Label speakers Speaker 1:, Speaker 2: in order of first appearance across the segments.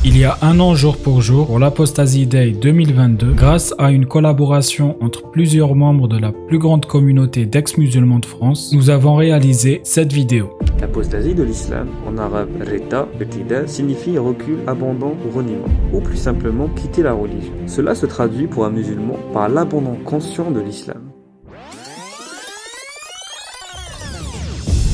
Speaker 1: Il y a un an jour pour jour, pour l'Apostasy Day 2022, grâce à une collaboration entre plusieurs membres de la plus grande communauté d'ex-musulmans de France, nous avons réalisé cette vidéo.
Speaker 2: L'apostasie de l'islam, en arabe Reta, Irtida, signifie recul, abandon ou reniement, ou plus simplement quitter la religion. Cela se traduit pour un musulman par l'abandon conscient de l'islam.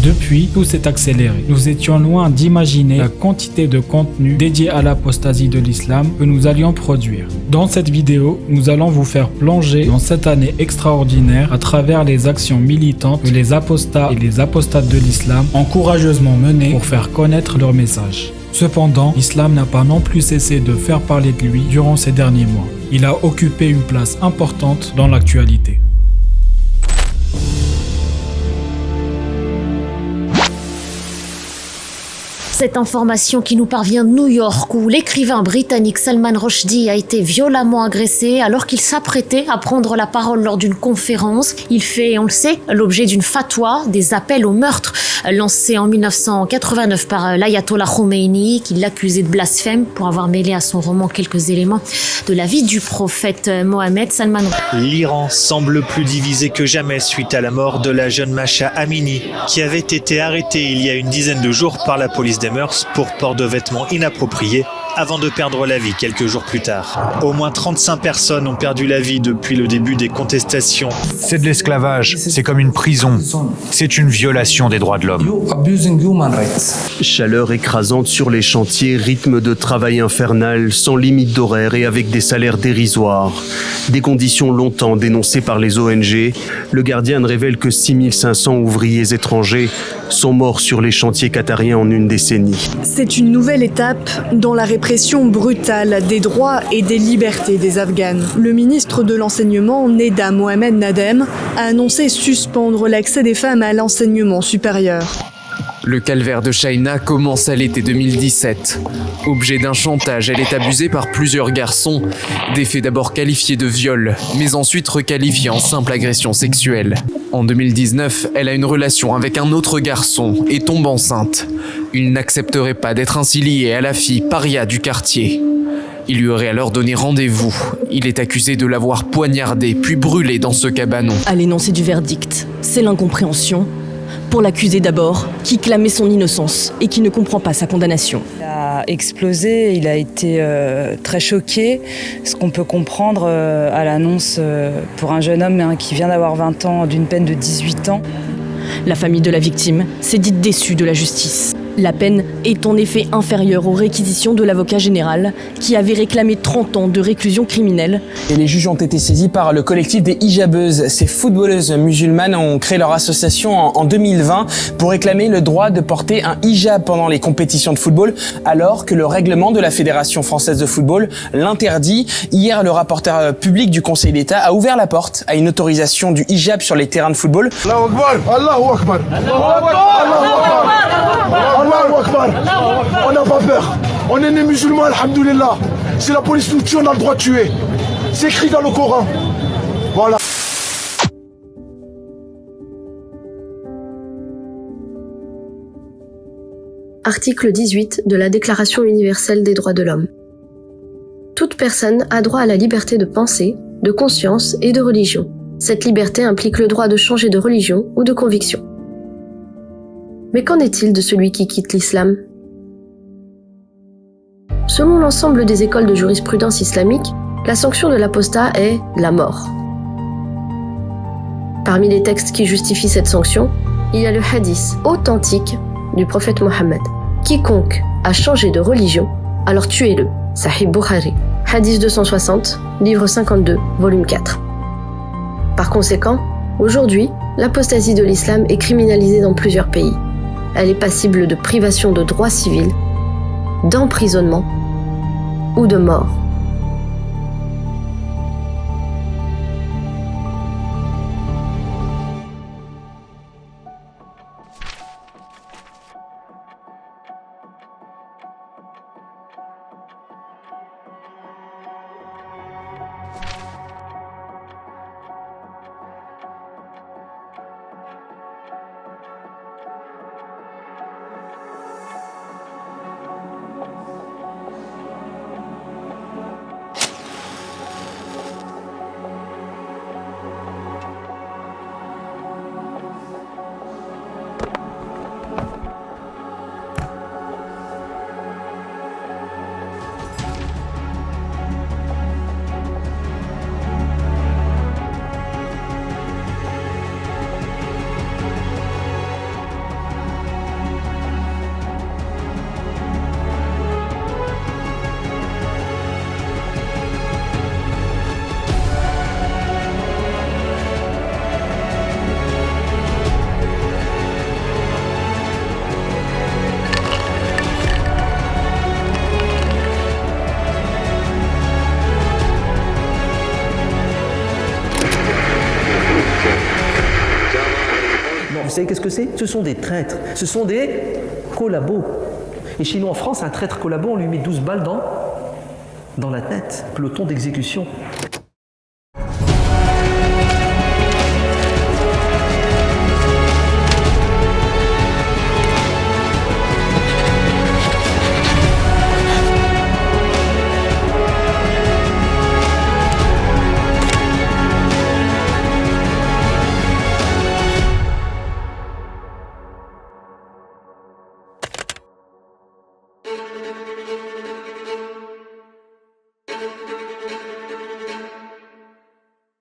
Speaker 1: Depuis, tout s'est accéléré. Nous étions loin d'imaginer la quantité de contenu dédié à l'apostasie de l'islam que nous allions produire. Dans cette vidéo, nous allons vous faire plonger dans cette année extraordinaire à travers les actions militantes que les apostats et les apostates de l'islam ont courageusement menées pour faire connaître leur message. Cependant, l'islam n'a pas non plus cessé de faire parler de lui durant ces derniers mois. Il a occupé une place importante dans l'actualité.
Speaker 3: Cette information qui nous parvient de New York, où l'écrivain britannique Salman Rushdie a été violemment agressé alors qu'il s'apprêtait à prendre la parole lors d'une conférence. Il fait, on le sait, l'objet d'une fatwa, des appels au meurtre lancés en 1989 par l'ayatollah Khomeini, qui l'accusait de blasphème pour avoir mêlé à son roman quelques éléments de la vie du prophète Mohammed. Salman.
Speaker 4: L'Iran semble plus divisé que jamais suite à la mort de la jeune Masha Amini, qui avait été arrêtée il y a une dizaine de jours par la police des mœurs pour port de vêtements inappropriés avant de perdre la vie quelques jours plus tard. Au moins 35 personnes ont perdu la vie depuis le début des contestations.
Speaker 5: C'est de l'esclavage, c'est comme une prison. C'est une violation des droits de l'homme.
Speaker 6: Chaleur écrasante sur les chantiers, rythme de travail infernal, sans limite d'horaire et avec des salaires dérisoires. Des conditions longtemps dénoncées par les ONG, le Guardian révèle que 6500 ouvriers étrangers sont morts sur les chantiers qatariens en une décennie.
Speaker 7: C'est une nouvelle étape dans la répression brutale des droits et des libertés des Afghanes. Le ministre de l'Enseignement, Neda Mohamed Nadem, a annoncé suspendre l'accès des femmes à l'enseignement supérieur.
Speaker 8: Le calvaire de Shaina commence à l'été 2017. Objet d'un chantage, elle est abusée par plusieurs garçons. Des faits d'abord qualifiés de viol, mais ensuite requalifiés en simple agression sexuelle. En 2019, elle a une relation avec un autre garçon et tombe enceinte. Il n'accepterait pas d'être ainsi lié à la fille paria du quartier. Il lui aurait alors donné rendez-vous. Il est accusé de l'avoir poignardée puis brûlée dans ce cabanon.
Speaker 7: À l'énoncé du verdict, c'est l'incompréhension. Pour l'accusé d'abord, qui clamait son innocence et qui ne comprend pas sa condamnation.
Speaker 9: Il a explosé, il a été très choqué, ce qu'on peut comprendre à l'annonce pour un jeune homme qui vient d'avoir 20 ans d'une peine de 18 ans.
Speaker 7: La famille de la victime s'est dite déçue de la justice. La peine est en effet inférieure aux réquisitions de l'avocat général qui avait réclamé 30 ans de réclusion criminelle.
Speaker 10: Et les juges ont été saisis par le collectif des hijabeuses. Ces footballeuses musulmanes ont créé leur association en 2020 pour réclamer le droit de porter un hijab pendant les compétitions de football alors que le règlement de la Fédération française de football l'interdit. Hier, le rapporteur public du Conseil d'État a ouvert la porte à une autorisation du hijab sur les terrains de football.
Speaker 11: Allahu Akbar, Allahu Akbar, Allahu Akbar. On n'a pas peur. On est né musulmans, alhamdoulilah. Si la police nous tue, on a le droit de tuer. C'est écrit dans le Coran. Voilà.
Speaker 12: Article 18 de la Déclaration universelle des droits de l'homme. Toute personne a droit à la liberté de pensée, de conscience et de religion. Cette liberté implique le droit de changer de religion ou de conviction. Mais qu'en est-il de celui qui quitte l'islam ? Selon l'ensemble des écoles de jurisprudence islamique, la sanction de l'apostat est la mort. Parmi les textes qui justifient cette sanction, il y a le hadith authentique du prophète Mohammed. Quiconque a changé de religion, alors tuez-le. Sahih Bukhari. Hadith 260, livre 52, volume 4. Par conséquent, aujourd'hui, l'apostasie de l'islam est criminalisée dans plusieurs pays. Elle est passible de privation de droits civils, d'emprisonnement ou de mort.
Speaker 13: savez qu'est-ce que c'est? Ce sont des traîtres, ce sont des collabos. Et chez nous en France, un traître collabo, on lui met 12 balles dans la tête. Peloton d'exécution.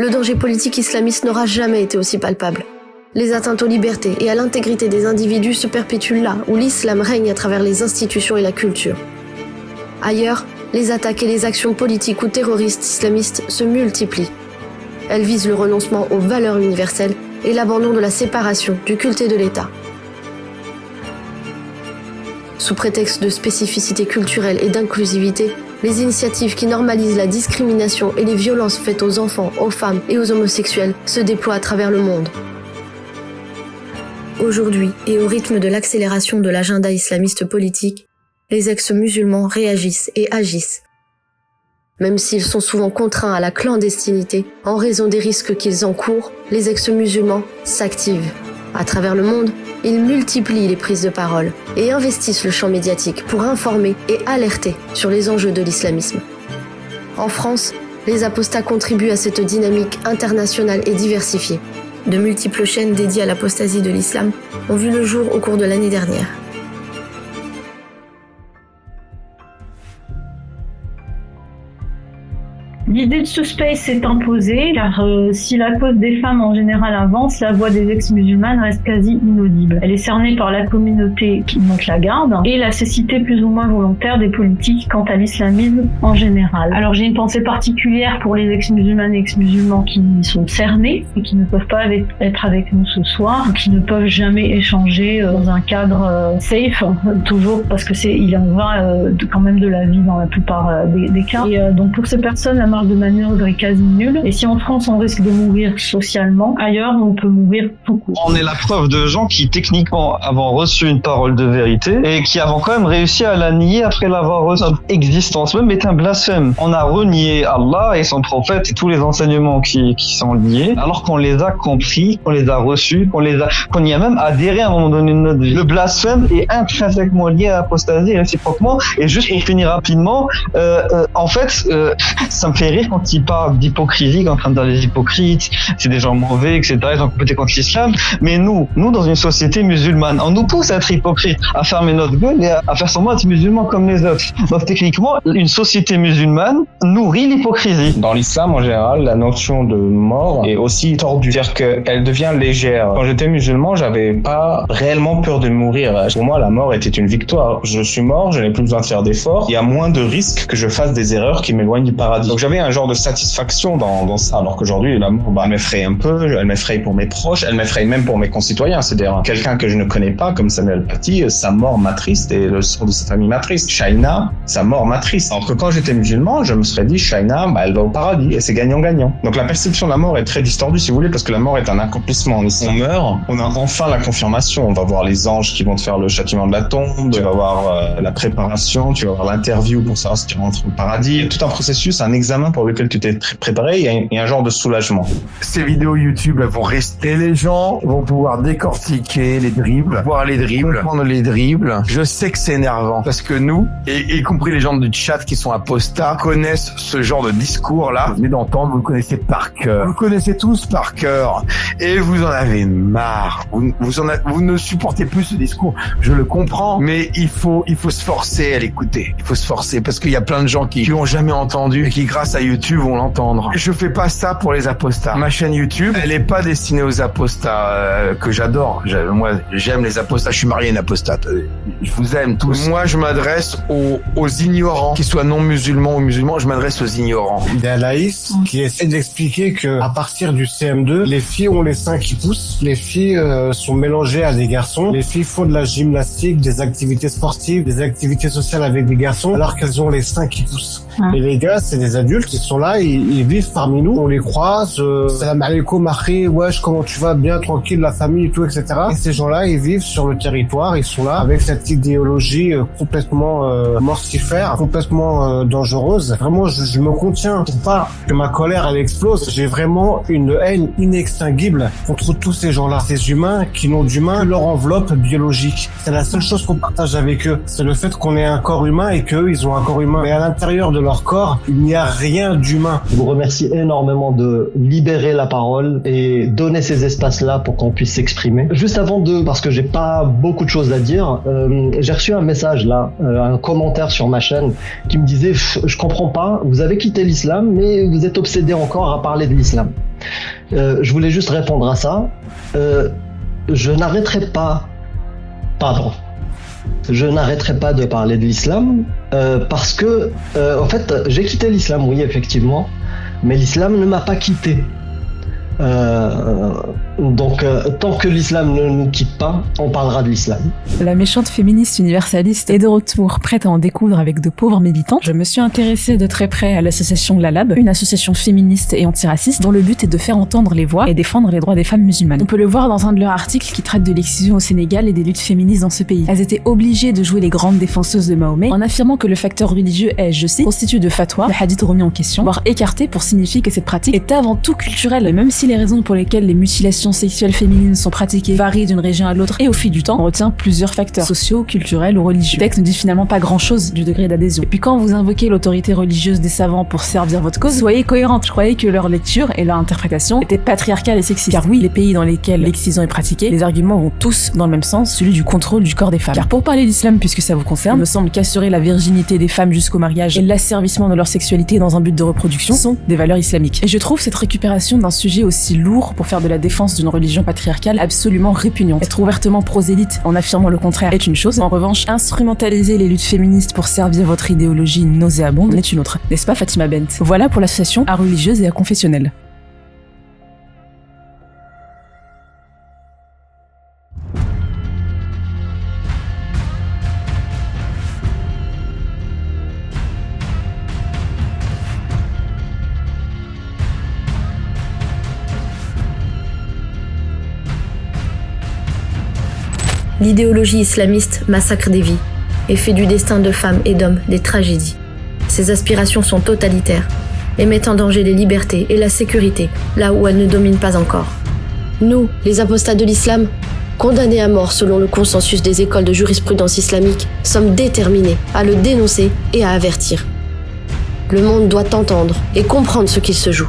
Speaker 12: Le danger politique islamiste n'aura jamais été aussi palpable. Les atteintes aux libertés et à l'intégrité des individus se perpétuent là où l'islam règne à travers les institutions et la culture. Ailleurs, les attaques et les actions politiques ou terroristes islamistes se multiplient. Elles visent le renoncement aux valeurs universelles et l'abandon de la séparation du culte et de l'État. Sous prétexte de spécificité culturelle et d'inclusivité, les initiatives qui normalisent la discrimination et les violences faites aux enfants, aux femmes et aux homosexuels se déploient à travers le monde. Aujourd'hui, et au rythme de l'accélération de l'agenda islamiste politique, les ex-musulmans réagissent et agissent. Même s'ils sont souvent contraints à la clandestinité en raison des risques qu'ils encourent, les ex-musulmans s'activent. À travers le monde, ils multiplient les prises de parole et investissent le champ médiatique pour informer et alerter sur les enjeux de l'islamisme. En France, les apostats contribuent à cette dynamique internationale et diversifiée. De multiples chaînes dédiées à l'apostasie de l'islam ont vu le jour au cours de l'année dernière.
Speaker 14: L'idée de ce space s'est imposée car si la cause des femmes en général avance, la voix des ex-musulmanes reste quasi inaudible. Elle est cernée par la communauté qui monte la garde et la cécité plus ou moins volontaire des politiques quant à l'islamisme en général. Alors j'ai une pensée particulière pour les ex-musulmanes et ex-musulmans qui sont cernés et qui ne peuvent pas être avec nous ce soir, qui ne peuvent jamais échanger dans un cadre safe, toujours parce que il en va quand même de la vie dans la plupart des cas. Et donc pour ces personnes, la marge de manœuvre est quasi nulle. Et si en France on risque de mourir socialement, ailleurs on peut mourir tout court.
Speaker 15: On est la preuve de gens qui techniquement avaient reçu une parole de vérité et qui avaient quand même réussi à la nier après l'avoir reçue. Notre existence même est un blasphème. On a renié Allah et son prophète et tous les enseignements qui sont liés, alors qu'on les a compris, qu'on les a reçus, qu'on y a même adhéré à un moment donné de notre vie. Le blasphème est intrinsèquement lié à l'apostasie réciproquement. Et juste pour finir rapidement, en fait, ça me fait rire quand ils parlent d'hypocrisie, en train de dire les hypocrites, c'est des gens mauvais, etc. Ils ont compété contre l'islam. Mais nous, dans une société musulmane, on nous pousse à être hypocrites, à fermer notre gueule et à faire semblant d'être musulmans comme les autres. Donc techniquement, une société musulmane nourrit l'hypocrisie.
Speaker 16: Dans l'islam, en général, la notion de mort est aussi tordue. C'est-à-dire qu'elle devient légère. Quand j'étais musulman, j'avais pas réellement peur de mourir. Pour moi, la mort était une victoire. Je suis mort, je n'ai plus besoin de faire d'efforts. Il y a moins de risques que je fasse des erreurs qui m'éloignent du paradis. Donc j'avais un genre de satisfaction dans ça, alors qu'aujourd'hui la mort elle m'effraie un peu, elle m'effraie pour mes proches, elle m'effraie même pour mes concitoyens. C'est-à-dire quelqu'un que je ne connais pas comme Samuel Paty, sa mort m'attriste et le sort de sa famille m'attriste. Shaina, sa mort m'attriste. Alors que quand j'étais musulman, je me serais dit Shaina, elle va au paradis et c'est gagnant-gagnant. Donc la perception de la mort est très distordue si vous voulez, parce que la mort est un accomplissement. On meurt, on a enfin la confirmation. On va voir les anges qui vont te faire le châtiment de la tombe, tu vas voir la préparation, tu vas voir l'interview pour savoir si tu rentres au paradis. Tout un processus, un examen pour lequel tu t'es préparé, il y a un genre de soulagement.
Speaker 17: Ces vidéos YouTube, elles vont rester, les gens vont pouvoir décortiquer les dribbles, voir les dribbles, prendre les dribbles. Je sais que c'est énervant, parce que nous, et y compris les gens du chat qui sont apostats, connaissent ce genre de discours-là. Vous venez d'entendre, vous le connaissez par cœur. Vous le connaissez tous par cœur. Et vous en avez marre. Vous ne supportez plus ce discours. Je le comprends, mais il faut se forcer à l'écouter. Il faut se forcer, parce qu'il y a plein de gens qui l'ont jamais entendu et qui, grâce à YouTube, vont l'entendre. Je fais pas ça pour les apostats. Ma chaîne YouTube, elle est pas destinée aux apostats que j'adore. Moi, j'aime les apostats. Je suis marié à une apostate. Je vous aime tous. Moi, je m'adresse aux ignorants, qu'ils soient non musulmans ou musulmans. Je m'adresse aux ignorants.
Speaker 18: Il y a Laïs qui essaie d'expliquer que à partir du CM2, les filles ont les seins qui poussent. Les filles sont mélangées à des garçons. Les filles font de la gymnastique, des activités sportives, des activités sociales avec des garçons, alors qu'elles ont les seins qui poussent. Et les gars, c'est des adultes qui sont là, ils vivent parmi nous, on les croise, salam alaikum, akhi, wesh, comment tu vas, bien, tranquille, la famille et tout, etc. Et ces gens-là, ils vivent sur le territoire, ils sont là avec cette idéologie complètement mortifère, complètement dangereuse. Vraiment, je me contiens pour pas que ma colère, elle explose. J'ai vraiment une haine inextinguible contre tous ces gens-là, ces humains qui n'ont d'humain que leur enveloppe biologique. C'est la seule chose qu'on partage avec eux, c'est le fait qu'on ait un corps humain et qu'eux, ils ont un corps humain. Mais à l'intérieur de leur corps, il n'y a rien d'humain.
Speaker 19: Je vous remercie énormément de libérer la parole et donner ces espaces-là pour qu'on puisse s'exprimer. Juste avant parce que j'ai pas beaucoup de choses à dire, j'ai reçu un message là, un commentaire sur ma chaîne qui me disait « Je comprends pas, vous avez quitté l'islam, mais vous êtes obsédé encore à parler de l'islam. » Je voulais juste répondre à ça. Je n'arrêterai pas de parler de l'islam parce que, en fait, j'ai quitté l'islam, oui, effectivement, mais l'islam ne m'a pas quitté. Donc, tant que l'islam ne nous quitte pas, on parlera de l'islam.
Speaker 20: La méchante féministe universaliste est de retour, prête à en découdre avec de pauvres militants. Je me suis intéressée de très près à l'association LALAB, une association féministe et antiraciste dont le but est de faire entendre les voix et défendre les droits des femmes musulmanes. On peut le voir dans un de leurs articles qui traite de l'excision au Sénégal et des luttes féministes dans ce pays. Elles étaient obligées de jouer les grandes défenseuses de Mahomet en affirmant que le facteur religieux est, je cite, constitué de fatwa, le hadith remis en question, voire écarté pour signifier que cette pratique est avant tout culturelle. Et même si les raisons pour lesquelles les mutilations sexuelles féminines sont pratiquées varient d'une région à l'autre et au fil du temps, on retient plusieurs facteurs sociaux, culturels ou religieux. Le texte ne dit finalement pas grand chose du degré d'adhésion. Et puis quand vous invoquez l'autorité religieuse des savants pour servir votre cause, soyez cohérente. Je croyais que leur lecture et leur interprétation étaient patriarcales et sexistes. Car oui, les pays dans lesquels l'excision est pratiquée, les arguments vont tous dans le même sens, celui du contrôle du corps des femmes. Car pour parler d'islam, puisque ça vous concerne, il me semble qu'assurer la virginité des femmes jusqu'au mariage et l'asservissement de leur sexualité dans un but de reproduction sont des valeurs islamiques. Et je trouve cette récupération d'un sujet aussi lourd pour faire de la défense d'une religion patriarcale absolument répugnante. Être ouvertement prosélyte en affirmant le contraire est une chose, en revanche, instrumentaliser les luttes féministes pour servir votre idéologie nauséabonde est une autre. N'est-ce pas Fatima Bent? Voilà pour l'association à religieuse et à confessionnelle.
Speaker 12: L'idéologie islamiste massacre des vies et fait du destin de femmes et d'hommes des tragédies. Ses aspirations sont totalitaires et mettent en danger les libertés et la sécurité là où elles ne dominent pas encore. Nous, les apostats de l'islam, condamnés à mort selon le consensus des écoles de jurisprudence islamique, sommes déterminés à le dénoncer et à avertir. Le monde doit entendre et comprendre ce qu'il se joue.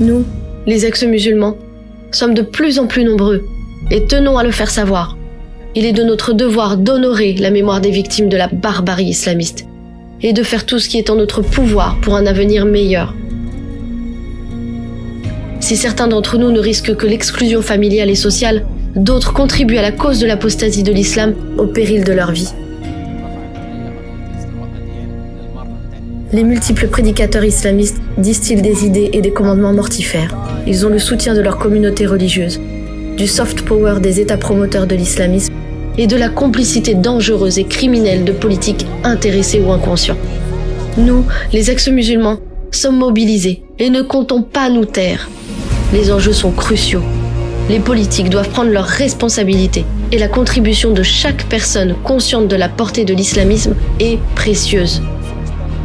Speaker 12: Nous, les ex-musulmans, sommes de plus en plus nombreux et tenons à le faire savoir. Il est de notre devoir d'honorer la mémoire des victimes de la barbarie islamiste et de faire tout ce qui est en notre pouvoir pour un avenir meilleur. Si certains d'entre nous ne risquent que l'exclusion familiale et sociale, d'autres contribuent à la cause de l'apostasie de l'islam au péril de leur vie. Les multiples prédicateurs islamistes distillent des idées et des commandements mortifères. Ils ont le soutien de leur communauté religieuse, du soft power des États promoteurs de l'islamisme et de la complicité dangereuse et criminelle de politiques intéressés ou inconscients. Nous, les ex-musulmans, sommes mobilisés et ne comptons pas nous taire. Les enjeux sont cruciaux. Les politiques doivent prendre leurs responsabilités et la contribution de chaque personne consciente de la portée de l'islamisme est précieuse.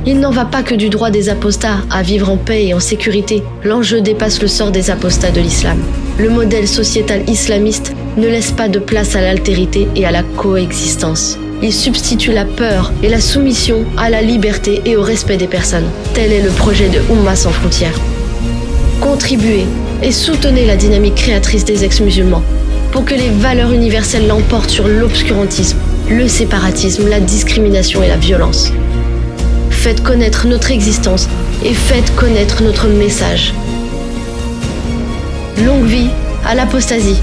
Speaker 12: Il n'en va pas que du droit des apostats à vivre en paix et en sécurité. L'enjeu dépasse le sort des apostats de l'islam. Le modèle sociétal islamiste ne laisse pas de place à l'altérité et à la coexistence. Il substitue la peur et la soumission à la liberté et au respect des personnes. Tel est le projet de Oumma sans frontières. Contribuez et soutenez la dynamique créatrice des ex-musulmans pour que les valeurs universelles l'emportent sur l'obscurantisme, le séparatisme, la discrimination et la violence. Faites connaître notre existence et faites connaître notre message. Longue vie à l'apostasie.